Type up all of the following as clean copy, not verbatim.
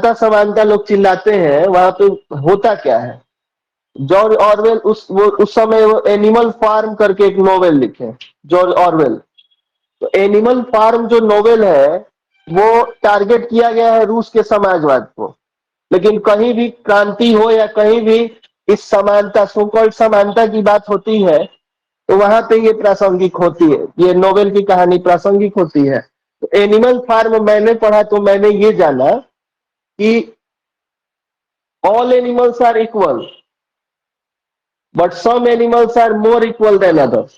समानता समानता लोग चिल्लाते हैं, वहां पे होता क्या है? जॉर्ज ऑरवेल उस समय वो एनिमल फार्म करके एक नोवेल लिखे, जॉर्ज ऑरवेल। तो एनिमल फार्म जो नोवेल है वो टारगेट किया गया है रूस के समाजवाद को, लेकिन कहीं भी क्रांति हो या कहीं भी इस समानता, सो कॉल्ड समानता की बात होती है तो वहां पे ये प्रासंगिक होती है, ये नोवेल की कहानी प्रासंगिक होती है। तो एनिमल फार्म मैंने पढ़ा तो मैंने ये जाना कि all animals are equal but some animals are more equal than others.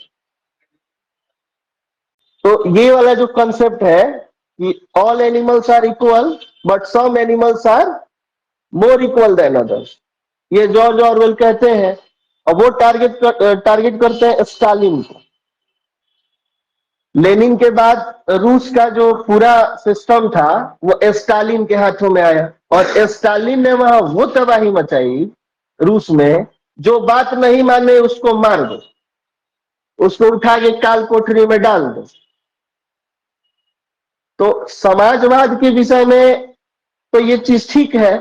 तो ये वाला जो कंसेप्ट है कि all animals are equal but some animals are more equal than others, ये जॉर्ज ऑरवेल कहते हैं। और वो टारगेट करते हैं स्टालिन को। लेनिन के बाद रूस का जो पूरा सिस्टम था वो स्टालिन के हाथों में आया, और स्टालिन ने वहां वो तबाही मचाई रूस में, जो बात नहीं माने उसको मार दो, उसको उठा के काल कोठरी में डाल दो। तो समाजवाद के विषय में तो ये चीज ठीक है,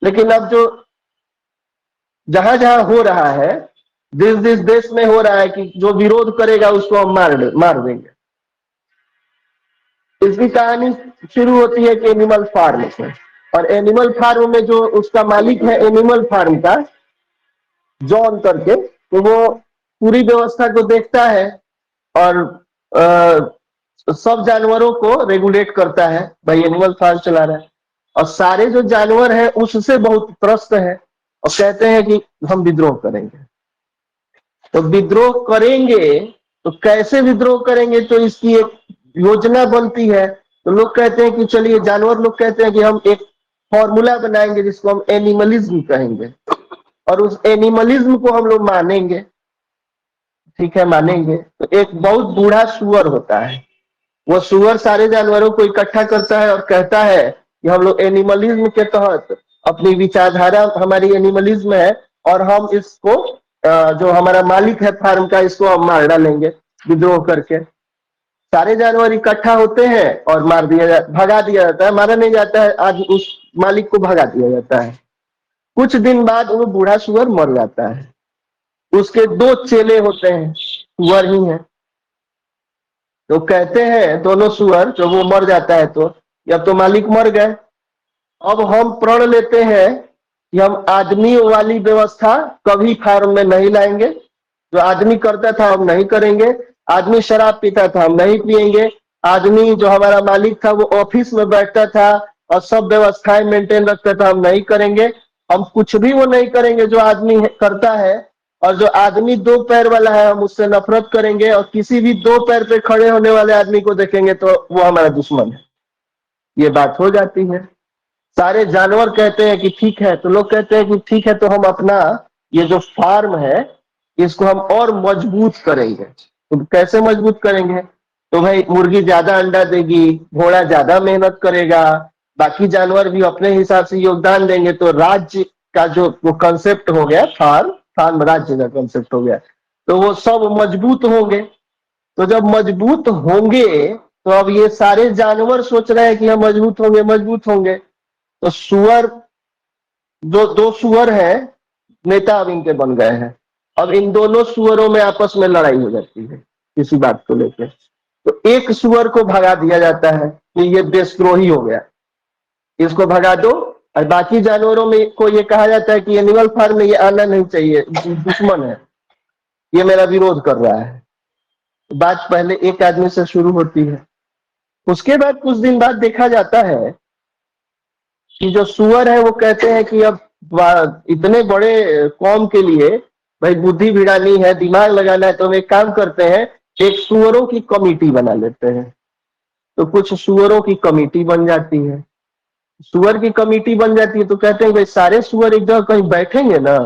लेकिन अब जो जहां जहां हो रहा है, जिस देश में हो रहा है कि जो विरोध करेगा उसको हम मार देंगे। इसकी कहानी शुरू होती है कि एनिमल फार्म से, और एनिमल फार्म में जो उसका मालिक है एनिमल फार्म का, जॉन करके, तो वो पूरी व्यवस्था को देखता है और सब जानवरों को रेगुलेट करता है। भाई एनिमल फार्म चला रहा है, और सारे जो जानवर हैं उससे बहुत त्रस्त है और कहते हैं कि हम विद्रोह करेंगे। तो विद्रोह करेंगे तो कैसे विद्रोह करेंगे, तो इसकी एक योजना बनती है। तो लोग कहते हैं कि चलिए, जानवर लोग कहते हैं कि हम एक फॉर्मूला बनाएंगे जिसको हम एनिमलिज्म कहेंगे, और उस एनिमलिज्म को हम लोग मानेंगे। ठीक है, मानेंगे। तो एक बहुत बूढ़ा सुअर होता है, वो सुअर सारे जानवरों को इकट्ठा करता है और कहता है कि हम लोग एनिमलिज्म के तहत, अपनी विचारधारा हमारी एनिमलिज्म है, और हम इसको जो हमारा मालिक है फार्म का, इसको हम मार डालेंगे विद्रोह करके। सारे जानवर इकट्ठा होते हैं और भगा दिया जाता है, मारा नहीं जाता है, आज उस मालिक को भगा दिया जाता है। कुछ दिन बाद वो बूढ़ा सुअर मर जाता है। उसके दो चेले होते हैं, सुअर ही है। तो कहते हैं दोनों सुअर, जो वो मर जाता है तो अब तो मालिक मर गए, अब हम प्रण लेते हैं कि हम आदमी वाली व्यवस्था कभी फार्म में नहीं लाएंगे। जो आदमी करता था हम नहीं करेंगे, आदमी शराब पीता था हम नहीं पिएंगे, आदमी जो हमारा मालिक था वो ऑफिस में बैठता था और सब व्यवस्थाएं मेंटेन रखता था, हम नहीं करेंगे। हम कुछ भी वो नहीं करेंगे जो आदमी करता है, और जो आदमी दो पैर वाला है हम उससे नफरत करेंगे, और किसी भी दो पैर पे खड़े होने वाले आदमी को देखेंगे तो वो हमारा दुश्मन है। ये बात हो जाती है। सारे जानवर कहते हैं कि ठीक है, तो लोग कहते हैं कि ठीक है, तो हम अपना ये जो फार्म है इसको हम और मजबूत करेंगे। तो कैसे मजबूत करेंगे? तो भाई मुर्गी ज्यादा अंडा देगी, घोड़ा ज्यादा मेहनत करेगा, बाकी जानवर भी अपने हिसाब से योगदान देंगे, तो राज्य का जो वो कंसेप्ट हो गया, फार्म राज्य का कंसेप्ट हो गया, तो वो सब मजबूत होंगे। तो जब मजबूत होंगे तो अब ये सारे जानवर सोच रहे हैं कि हम मजबूत होंगे। तो सुअर, जो दो सुअर है, नेता अब इनके बन गए हैं। अब इन दोनों सुअरों में आपस में लड़ाई हो जाती है किसी बात को लेकर। तो एक सुअर को भगा दिया जाता है कि ये देशद्रोही हो गया, इसको भगा दो, और बाकी जानवरों में को ये कहा जाता है कि एनिमल फार्म में ये आना नहीं चाहिए, दुश्मन है, ये मेरा विरोध कर रहा है। बात पहले एक आदमी से शुरू होती है। उसके बाद कुछ दिन बाद देखा जाता है कि जो सुअर है वो कहते हैं कि अब इतने बड़े कौम के लिए भाई बुद्धि भिड़ानी है, दिमाग लगाना है, तो हम एक काम करते हैं, एक सुअरों की कमेटी बना लेते हैं। तो कुछ सुअरों की कमेटी बन जाती है। सुअर की कमेटी बन जाती है तो कहते हैं भाई सारे सुअर एक जगह कहीं बैठेंगे ना,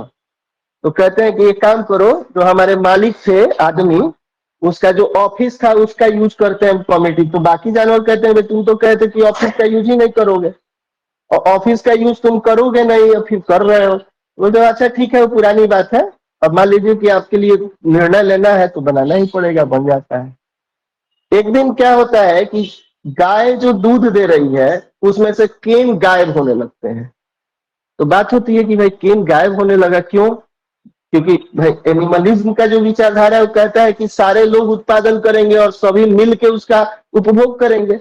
तो कहते हैं कि एक काम करो, जो हमारे मालिक थे आदमी, उसका जो ऑफिस था उसका यूज करते हैं कमेटी। तो बाकी जानवर कहते हैं भाई तुम तो कहते कि ऑफिस का यूज ही नहीं करोगे, और ऑफिस का यूज तुम करोगे नहीं और फिर कर रहे हो। वो तो अच्छा ठीक है, वो पुरानी बात है, अब मान लीजिए कि आपके लिए निर्णय लेना है तो बनाना ही पड़ेगा, बन जाता है। एक दिन क्या होता है कि गाय जो दूध दे रही है उसमें से केन गायब होने लगते हैं। तो बात होती है कि भाई केन गायब होने लगा क्यों? क्योंकि भाई एनिमलिज्म का जो विचारधारा है वो कहता है कि सारे लोग उत्पादन करेंगे और सभी मिलके उसका उपभोग करेंगे।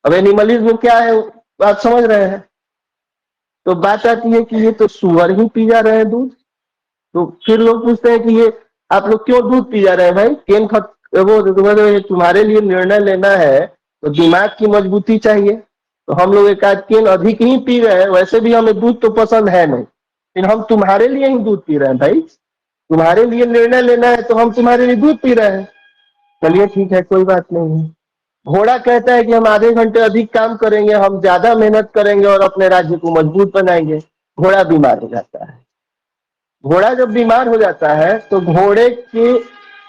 अब एनिमलिज्म क्या है आप समझ रहे हैं। तो बात आती है कि ये तो सुअर ही पी जा रहे हैं दूध। तो फिर लोग पूछते हैं कि ये आप लोग क्यों दूध पी जा रहे हैं भाई? वो तुम्हारे लिए निर्णय लेना है तो दिमाग की मजबूती चाहिए। तो हम लोग एक आध केन अधिक ही पी रहे हैं, वैसे भी हमें दूध तो पसंद है नहीं, लेकिन हम तुम्हारे लिए ही दूध पी रहे हैं भाई। तुम्हारे लिए निर्णय लेना है तो हम तुम्हारे लिए दूध पी रहे हैं। चलिए ठीक है, कोई बात नहीं है। घोड़ा कहता है कि हम आधे घंटे अधिक काम करेंगे, हम ज्यादा मेहनत करेंगे और अपने राज्य को मजबूत बनाएंगे। घोड़ा बीमार हो जाता है। घोड़ा जब बीमार हो जाता है तो घोड़े के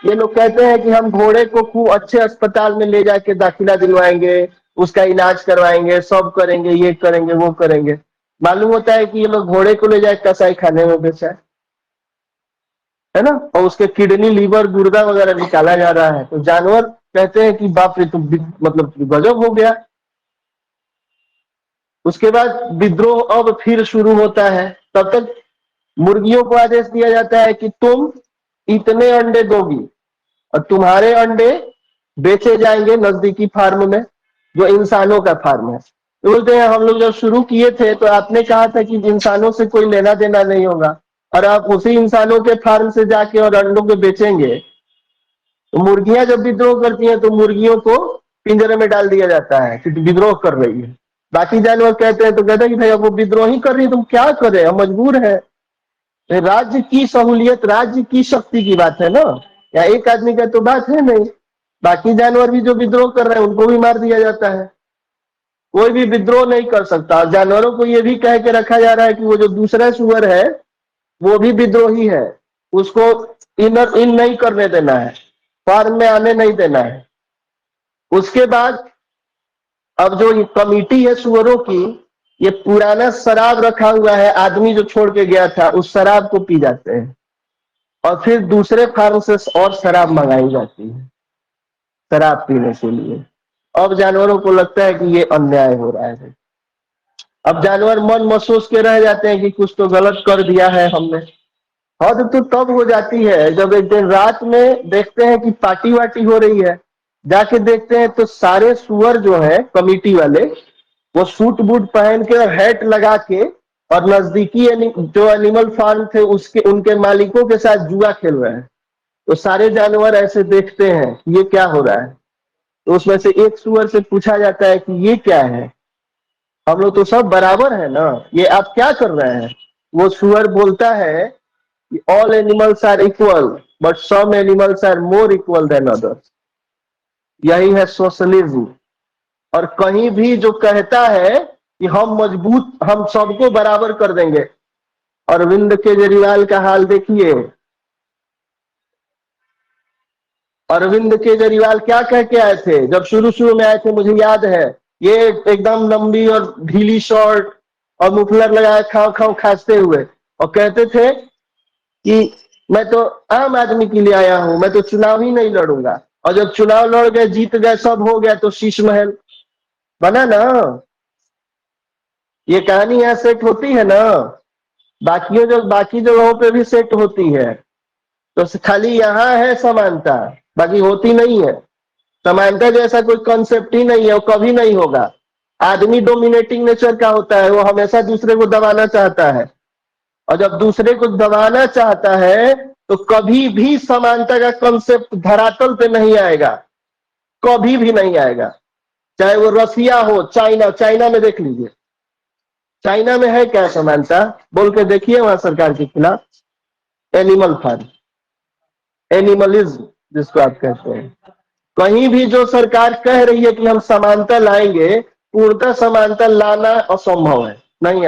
ये लोग कहते हैं कि हम घोड़े को खूब अच्छे अस्पताल में ले जाके दाखिला दिलवाएंगे, उसका इलाज करवाएंगे, सब करेंगे, ये करेंगे वो करेंगे। मालूम होता है कि ये लोग घोड़े को ले जाए कसाई खाने में बेचा है ना, और उसके किडनी लीवर गुर्दा वगैरह निकाला जा रहा है। तो जानवर कहते हैं कि बाप रे, तुम मतलब गजब हो गया। उसके बाद विद्रोह अब फिर शुरू होता है। तब तक मुर्गियों को आदेश दिया जाता है कि तुम इतने अंडे दोगी और तुम्हारे अंडे बेचे जाएंगे नजदीकी फार्म में, जो इंसानों का फार्म है। तो बोलते हैं हम लोग जब शुरू किए थे तो आपने कहा था कि इंसानों से कोई लेना देना नहीं होगा, और आप उसी इंसानों के फार्म से जाके और अंडों के बेचेंगे। तो मुर्गियां जब विद्रोह करती हैं तो मुर्गियों को पिंजरे में डाल दिया जाता है कि विद्रोह कर रही है। बाकी जानवर कहते हैं तो कहते हैं कि भाई अब वो विद्रोह ही कर रही है, तुम क्या करें, हम मजबूर है। राज्य की सहूलियत, राज्य की शक्ति की बात है ना, या एक आदमी का तो बात है नहीं। बाकी जानवर भी जो विद्रोह कर रहे हैं उनको भी मार दिया जाता है। कोई भी विद्रोह नहीं कर सकता। जानवरों को ये भी कह के रखा जा रहा है कि वो जो दूसरा सुअर है वो भी विद्रोही है, उसको इनर इन नहीं करने देना है, फार्म में आने नहीं देना है। उसके बाद अब जो कमिटी है सुअरों की, ये पुराना शराब रखा हुआ है, आदमी जो छोड़ के गया था उस शराब को पी जाते हैं और फिर दूसरे फार्म से और शराब मंगाई जाती है शराब पीने के लिए। अब जानवरों को लगता है कि ये अन्याय हो रहा है। अब जानवर मन महसूस के रह जाते हैं कि कुछ तो गलत कर दिया है हमने। हद तो तब हो जाती है जब एक दिन रात में देखते हैं कि पार्टी वार्टी हो रही है। जाके देखते हैं तो सारे सुअर जो है कमिटी वाले, वो सूट बूट पहन के और हैट लगा के और नजदीकी जो एनिमल फार्म थे उसके उनके मालिकों के साथ जुआ खेल रहे हैं। तो सारे जानवर ऐसे देखते हैं ये क्या हो रहा है। तो उसमें से एक सुअर से पूछा जाता है कि ये क्या है, हम लोग तो सब बराबर है ना, ये आप क्या कर रहे हैं? वो सुअर बोलता है कि all animals are equal but some animals are more equal than others. यही है सोशलिज्म। और कहीं भी जो कहता है कि हम मजबूत, हम सबको बराबर कर देंगे। अरविंद केजरीवाल का हाल देखिए। अरविंद केजरीवाल क्या कह के आए थे जब शुरू शुरू में आए थे, मुझे याद है। ये एकदम लंबी और ढीली शर्ट और मुफलर लगाए खाओ खाओ खांसते हुए, और कहते थे कि मैं तो आम आदमी के लिए आया हूं, मैं तो चुनाव ही नहीं लड़ूंगा। और जब चुनाव लड़ गए, जीत गए, सब हो गया, तो शीश महल बना ना। ये कहानी यहाँ सेट होती है ना, बाकी जगहों पे भी सेट होती है। तो खाली यहाँ है समानता, बाकी होती नहीं है। समानता जैसा कोई कंसेप्ट ही नहीं है, वो कभी नहीं होगा। आदमी डोमिनेटिंग नेचर का होता है, वो हमेशा दूसरे को दबाना चाहता है, और जब दूसरे को दबाना चाहता है तो कभी भी समानता का कंसेप्ट धरातल पे नहीं आएगा, कभी भी नहीं आएगा। चाहे वो रसिया हो, चाइना, चाइना में देख लीजिए, चाइना में है क्या समानता? बोल के देखिए वहां सरकार के खिलाफ। एनिमल फार्म, एनिमलिज्म जिसको आप कहते हैं। कहीं भी जो सरकार कह रही है कि हम समानता लाएंगे, पूर्णतः समानता लाना असंभव है, नहीं